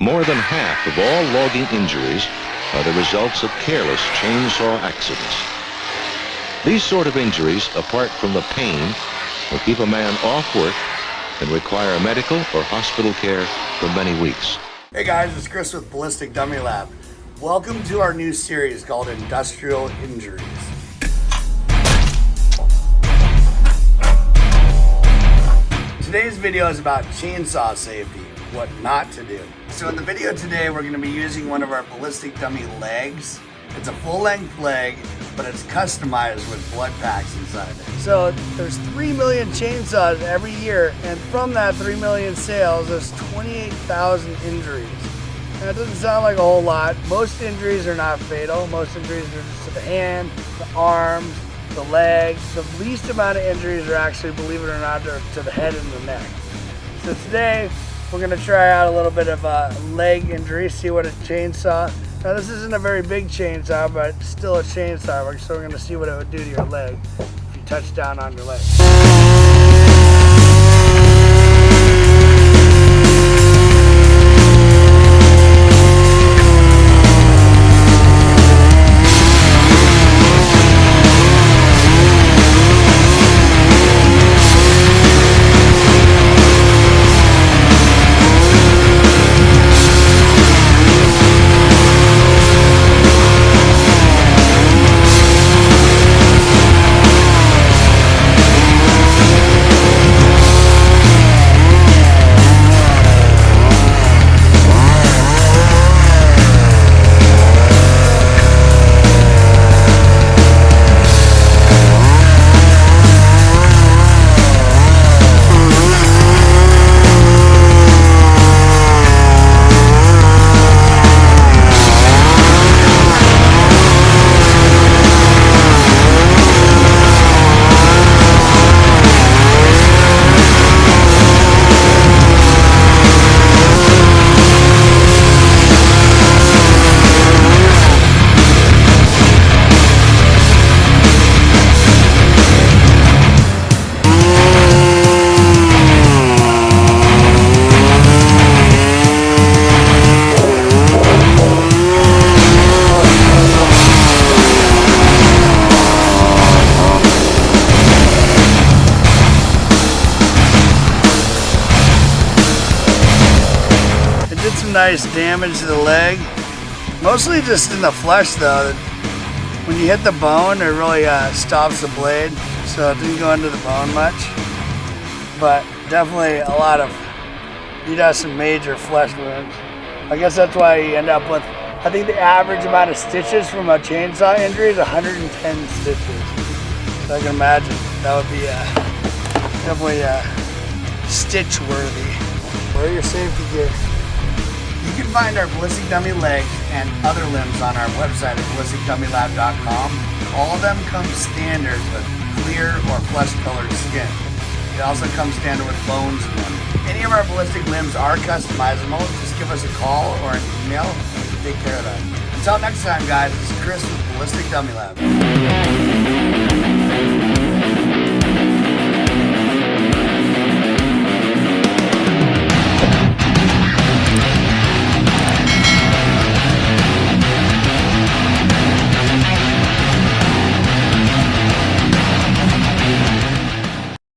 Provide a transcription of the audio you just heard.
more than half of all logging injuries are the results of careless chainsaw accidents. These sort of injuries, apart from the pain, will keep a man off work and require medical or hospital care for many weeks. Hey guys, it's Chris with Ballistic Dummy Lab. Welcome to our new series called Industrial Injuries. Today's video is about chainsaw safety, what not to do. So in the video today, we're going to be using one of our ballistic dummy legs. It's a full-length leg, but it's customized with blood packs inside it. So there's 3 million chainsaws every year, and from that 3 million sales, there's 28,000 injuries. That doesn't sound like a whole lot. Most injuries are not fatal. Most injuries are just to the hand, the arms, the legs. The least amount of injuries are actually, believe it or not, to the head and the neck. So today, we're gonna try out a little bit of a leg injury, see what a chainsaw. Now this isn't a very big chainsaw, but it's still a chainsaw, so we're gonna see what it would do to your leg if you touch down on your leg. Some nice damage to the leg, mostly just in the flesh though. When you hit the bone, it really stops the blade, so it didn't go into the bone much, but definitely a lot of, he does some major flesh wounds. I guess that's why you end up with, I think the average amount of stitches from a chainsaw injury is 110 stitches. So I can imagine that would be definitely stitch worthy. Wear your safety gear. You can find our ballistic dummy legs and other limbs on our website at ballisticdummylab.com. All of them come standard with clear or flesh-colored skin. It also comes standard with bones in them. Any of our ballistic limbs are customizable. Just give us a call or an email. Take care of that. Until next time, guys, this is Chris with Ballistic Dummy Lab.